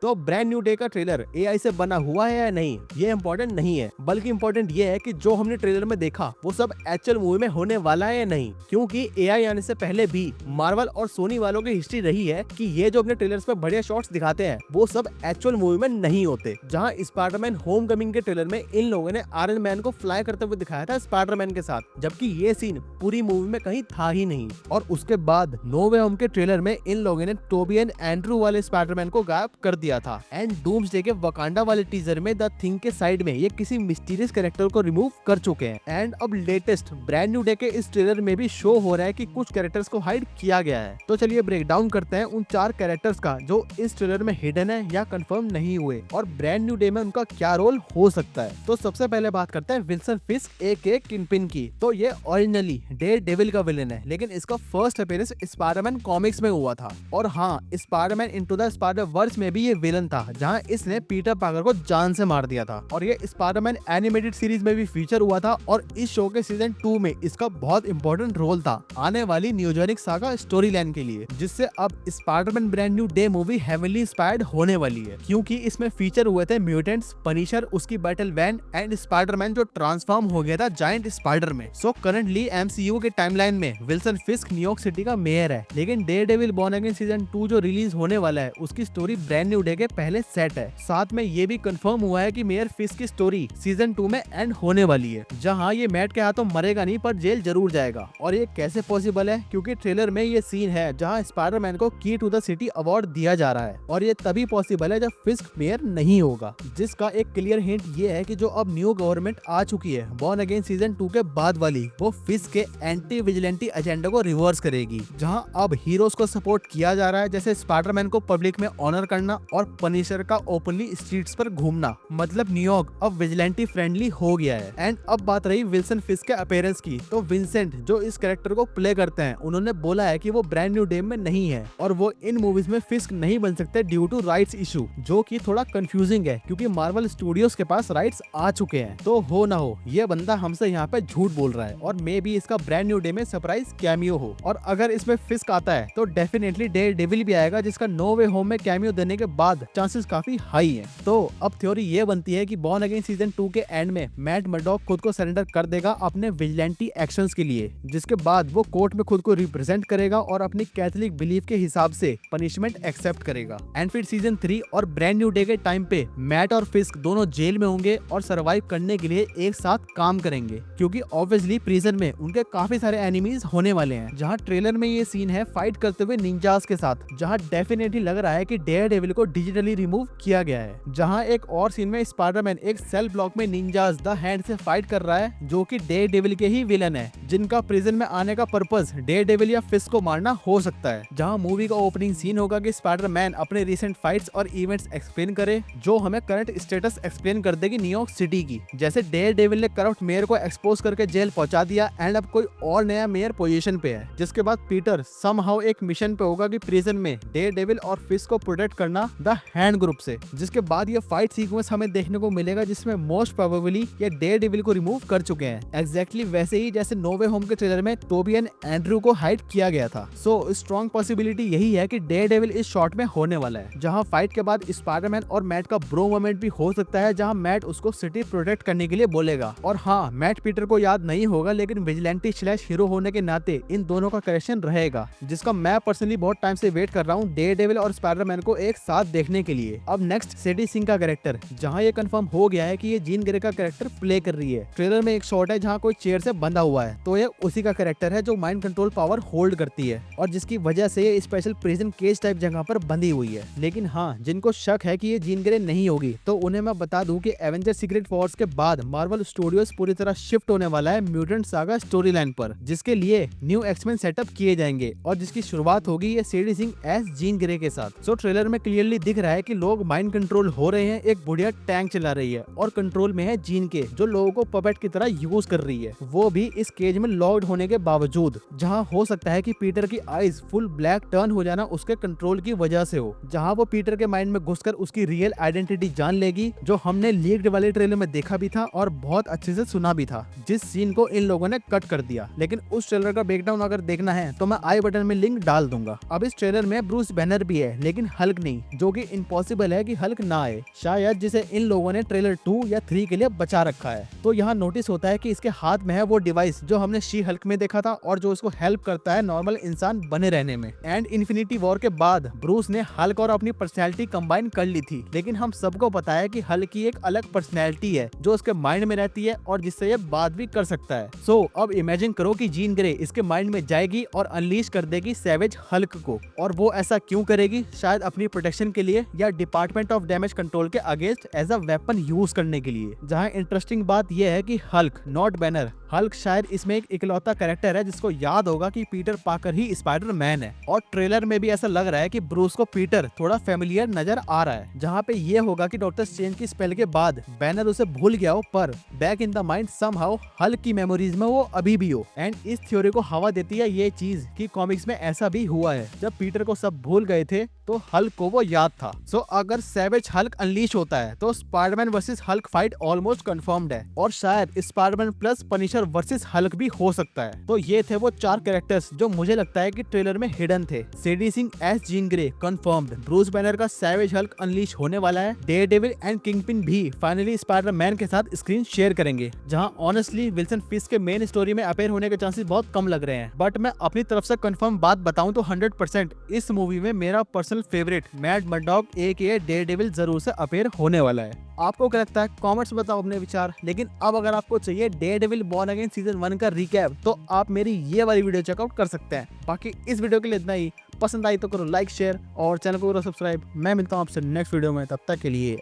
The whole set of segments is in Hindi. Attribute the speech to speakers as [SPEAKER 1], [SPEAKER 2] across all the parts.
[SPEAKER 1] तो ब्रांड न्यू डे का ट्रेलर एआई से बना हुआ है या नहीं, ये इम्पोर्टेंट नहीं है, बल्कि इम्पोर्टेंट ये है कि जो हमने ट्रेलर में देखा वो सब एक्चुअल मूवी में होने वाला है या नहीं। क्योंकि एआई आने से पहले भी मार्वल और सोनी वालों की हिस्ट्री रही है कि ये जो अपने ट्रेलर्स पे बढ़िया शॉट्स दिखाते हैं वो सब एक्चुअल मूवी में नहीं होते। जहाँ स्पाइडरमैन होमकमिंग के ट्रेलर में इन लोगों ने आयरन मैन को फ्लाई करते हुए दिखाया था स्पाइडरमैन के साथ, जबकि ये सीन पूरी मूवी में कहीं था ही नहीं। और उसके बाद नो वे होम के ट्रेलर में इन लोगों ने टोबी एंड एंड्रू वाले स्पाइडरमैन को गायब कर दिया था। एंड डूम्सडे के वकांडा वाले टीजर में द थिंग के साइड में ये किसी मिस्टीरियस कैरेक्टर को रिमूव कर चुके हैं। एंड अब लेटेस्ट ब्रांड न्यू डे के इस ट्रेलर में भी शो हो रहा है कि कुछ कैरेक्टर्स को हाइड किया गया है। तो चलिए ब्रेक डाउन करते हैं उन 4 कैरेक्टर्स का जो इस ट्रेलर में हिडन है या कंफर्म नहीं हुए, और ब्रांड न्यू डे में उनका क्या रोल हो सकता है। तो सबसे पहले बात करते हैं विल्सन फिस्क एके किंगपिन की। तो ये ओरिजिनली डेयरडेविल का विलेन है, लेकिन इसका फर्स्ट अपीयरेंस स्पाइडरमैन कॉमिक्स में हुआ था। और हाँ, Spiderman into the spider verse में भी ये विलन था, जहाँ इसने पीटर पार्कर को जान से मार दिया था। और ये स्पाइडरमैन एनिमेटेड सीरीज में भी फीचर हुआ था, और इस शो के सीजन 2 में इसका बहुत इंपॉर्टेंट रोल था आने वाली न्यूजेनिक सागा स्टोरी लाइन के लिए, जिससे अब Spiderman brand new day movie heavenly inspired होने वाली है। क्योंकि इसमें फीचर हुए थे म्यूटेंट्स, पनिशर, उसकी बैटल वैन एंड स्पाइडरमैन जो ट्रांसफॉर्म हो गया था जायंट स्पाइडर में। सो करंटली एमसीयू के टाइमलाइन में विल्सन फिस्क न्यूयॉर्क सिटी का मेयर है, लेकिन डेयरडेविल बॉर्न अगेन सीजन 2 जो रिलीज होने वाला है उसकी स्टोरी ब्रांड न्यू डे के पहले सेट है। साथ में ये भी कंफर्म हुआ है कि मेयर फिस्क की स्टोरी सीजन 2 में एंड होने वाली है, जहां ये मैट के हाथों मरेगा नहीं पर जेल जरूर जाएगा। और ये कैसे पॉसिबल है? क्योंकि ट्रेलर में ये सीन है जहां स्पाइडरमैन को की टू द सिटी अवार्ड दिया जा रहा है, और ये तभी पॉसिबल है जब फिस्क मेयर नहीं होगा, जिसका एक क्लियर हिंट ये है कि जो अब न्यू गवर्नमेंट आ चुकी है बॉर्न अगेन सीजन 2 के बाद वाली, वो फिस्क के एंटी विजिलेंटी एजेंडा को रिवर्स करेगी। जहां अब हीरोज को सपोर्ट किया जा रहा है, जैसे स्पाइडरमैन को पब्लिक में ऑनर करना और पनिशर का ओपनली स्ट्रीट्स पर घूमना। मतलब न्यूयॉर्क अब विजिलेंटी फ्रेंडली हो गया है। एंड अब बात रही विल्सन फिस्क के अपीयरेंस की, तो विंसेंट जो इस कैरेक्टर को प्ले करते हैं उन्होंने बोला है कि वो ब्रांड न्यू डे में नहीं है और वो इन मूवीज में फिस्क नहीं बन सकते ड्यू टू राइट्स इशू, जो कि थोड़ा कंफ्यूजिंग है क्योंकि मार्वल स्टूडियोज के पास राइट्स आ चुके हैं। तो हो ना हो ये बंदा हमसे यहाँ पे झूठ बोल रहा है, और मे बी इसका ब्रांड न्यू डे में सरप्राइज कैमियो हो। और अगर इसमें फिस्क आता है तो डेफिनेटली डेयरडेविल भी आएगा, जिसका नो वे होम में कैमियो देने के बाद चांसेस काफी हाई है। तो अब थ्योरी ये बनती है कि बॉर्न अगेन सीजन 2 के एंड में मैट मर्डॉक खुद को सरेंडर कर देगा अपने विजिलेंटी एक्शंस के लिए, जिसके बाद वो कोर्ट में खुद को रिप्रेजेंट करेगा और अपनी कैथोलिक बिलीफ के हिसाब से पनिशमेंट एक्सेप्ट करेगा। एंड फिर सीजन 3 और ब्रांड न्यू डे के टाइम पे मैट और फिस्क दोनों जेल में होंगे और सरवाइव करने के लिए एक साथ काम करेंगे, क्योंकि ऑब्वियसली प्रिजन में उनके काफी सारे एनिमीज होने वाले हैं। जहां ट्रेलर में ये सीन है फाइट करते हुए निंजास के साथ, जहां डेफिनेटली लग रहा है कि डेयरडेविल को डिजिटली रिमूव किया गया है। जहां एक और सीन में स्पाइडरमैन एक सेल ब्लॉक में निंजास द हैंड से फाइट कर रहा है, जो कि डेयरडेविल के ही विलन है, जिनका प्रिजन में आने का पर्पस डेयरडेविल या फिस्क को मारना हो सकता है। जहां मूवी का ओपनिंग सीन होगा कि स्पाइडरमैन अपने रिसेंट फाइट्स और इवेंट्स एक्सप्लेन करे, जो हमें करंट स्टेटस एक्सप्लेन कर देगी न्यूयॉर्क सिटी की। जैसे डेयरडेविल ने करप्ट मेयर को एक्सपोज करके जेल पहुंचा दिया एंड अब कोई और नया मेयर पोजीशन पे है, जिसके बाद पीटर समहाउ एक मिशन पे होगा कि प्रिजन में डेयरडेविल और फिस्क को प्रोटेक्ट करना द हैंड ग्रुप से। जिसके बाद ये फाइट सीक्वेंस हमें देखने को मिलेगा, जिसमें मोस्ट प्रोबेबली ये डेयरडेविल को रिमूव कर चुके हैं, एग्जैक्टली वैसे ही जैसे नो वे होम के ट्रेलर में टोबी एंड एंड्रू को हाइड किया गया था। सो स्ट्रॉन्ग पॉसिबिलिटी यही है कि डेयरडेविल इस शॉट में होने वाला है, जहां फाइट के बाद स्पाइडरमैन और मैट का ब्रो मोमेंट भी हो सकता है, जहां मैट उसको सिटी प्रोटेक्ट करने के लिए बोलेगा। और हाँ, मैट पीटर को याद नहीं होगा, लेकिन विजिलेंटी स्लैश हीरो होने के नाते इन दोनों का कनेक्शन रहेगा, जिसका मैं पर्सनली बहुत टाइम से वेट कर रहा हूँ डेयरडेविल और स्पाइडरमैन को एक साथ देखने के लिए। अब नेक्स्ट सेडी सिंह का कैरेक्टर, जहाँ ये कंफर्म हो गया है कि ये जीन ग्रे का कैरेक्टर प्ले कर रही है। ट्रेलर में एक शॉट है जहाँ कोई चेयर से बंधा हुआ है, तो ये उसी का कैरेक्टर है जो माइंड कंट्रोल पावर होल्ड करती है और जिसकी वजह से ये स्पेशल प्रिजन केज टाइप जगह पर बंधी हुई है। लेकिन हाँ, जिनको शक है कि ये जीन ग्रे नहीं होगी, तो उन्हें मैं बता दूं कि एवेंजर सीक्रेट वॉर्स के बाद मार्वल स्टूडियोज पूरी तरह शिफ्ट होने वाला है म्यूटेंट सागा स्टोरी लाइन पर, जिसके लिए न्यू एक्समैन सेटअप किए जाएंगे और जिसकी शुरुआत होगी ये सेडी सिंह एज जीन ग्रे के साथ। सो ट्रेलर में क्लियरली दिख रहा है कि लोग माइंड कंट्रोल हो रहे हैं, एक बुढ़िया टैंक चला रही है और कंट्रोल में है जीन के, जो लोगों को पपेट की तरह यूज कर रही है, वो भी इस केज में लॉक्ड होने के बावजूद। जहां हो सकता है कि पीटर की आईज फुल ब्लैक टर्न हो जाना उसके कंट्रोल की वजह से हो, जहां वो पीटर के माइंड में घुसकर उसकी रियल आइडेंटिटी जान लेगी, जो हमने लीक्ड वाले ट्रेलर में देखा भी था और बहुत अच्छे से सुना भी था, जिस सीन को इन लोगों ने कट कर दिया। लेकिन उस ट्रेलर का ब्रेकडाउन अगर देखना है तो मैं आई बटन में लिंक डाल दूंगा। अब इस ट्रेलर में ब्रूस बैनर भी है, लेकिन हल्क नहीं, जो क्योंकि इम्पॉसिबल है कि हल्क ना आए, शायद जिसे इन लोगों ने ट्रेलर 2 या 3 के लिए बचा रखा है। तो यहाँ नोटिस होता है कि इसके हाथ में है वो डिवाइस जो हमने शी हल्क में देखा था और जो उसको हेल्प करता है नॉर्मल इंसान बने रहने में। एंड इन्फिनिटी वॉर के बाद ब्रूस ने हल्क और अपनी पर्सनैलिटी कंबाइन कर ली थी, लेकिन हम सबको पता है कि हल्क की एक अलग पर्सनैलिटी है जो उसके माइंड में रहती है और जिससे ये बात भी कर सकता है। सो अब इमेजिन करो कि जीन ग्रे इसके माइंड में जाएगी और अनलीश कर देगी सैवेज हल्क को। और वो ऐसा क्यों करेगी? शायद अपनी प्रोटेक्शन के लिए या डिपार्टमेंट ऑफ डैमेज कंट्रोल के against as a weapon use करने के लिए। जहाँ इंटरेस्टिंग बात यह है कि हल्क नॉट बैनर, हल्क शायद इसमें एक इकलौता कैरेक्टर है जिसको याद होगा कि पीटर पार्कर ही स्पाइडर मैन है। और ट्रेलर में भी ऐसा लग रहा है कि ब्रूस को पीटर थोड़ा फेमिलियर नजर आ रहा है, जहाँ पे ये होगा कि डॉक्टर स्ट्रेंज की स्पेल के बाद बैनर उसे भूल गया हो, पर back in the mind somehow Hulk की मेमोरीज में वो अभी भी हो। एंड इस थ्योरी को हवा देती है ये चीज कि कॉमिक्स में ऐसा भी हुआ है, जब पीटर को सब भूल गए थे तो हल्क को वो याद था। सो अगर सैवेज हल्क अनलीश होता है तो Spiderman versus Hulk fight almost confirmed है, और शायद Spiderman plus Punisher versus Hulk भी हो सकता है। तो ये थे वो 4 कैरेक्टर्स जो मुझे लगता है कि ट्रेलर में हिडन थे। Sadie Sink as Jean Grey confirmed, Bruce Banner का सैवेज हल्क अनलीश होने वाला है, डेयरडेविल एंड किंगपिन भी फाइनली स्पाइडरमैन के साथ स्क्रीन शेयर करेंगे, जहां ऑनेस्टली विल्सन फिस्क के मेन स्टोरी में अपेयर होने के चांसेस बहुत कम लग रहे हैं। बट मैं अपनी तरफ से कंफर्म बात बताऊं तो 100% इस मूवी में मेरा पर्सनल फेवरेट मैड मर्डॉक एके डेयरडेविल जरूर से अपेयर होने वाला है। आपको क्या लगता है? कमेंट्स बताओ अपने विचार। लेकिन अब अगर आपको चाहिए डेयरडेविल बॉर्न अगेन सीजन 1 का रिकैप तो आप मेरी ये वाली वीडियो चेकआउट कर सकते हैं। बाकी इस वीडियो के लिए इतना ही। पसंद आई तो करो लाइक शेयर और चैनल को करो सब्सक्राइब। मैं मिलता हूँ आपसे नेक्स्ट वीडियो में, तब तक के लिए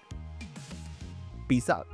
[SPEAKER 1] पीस आउट।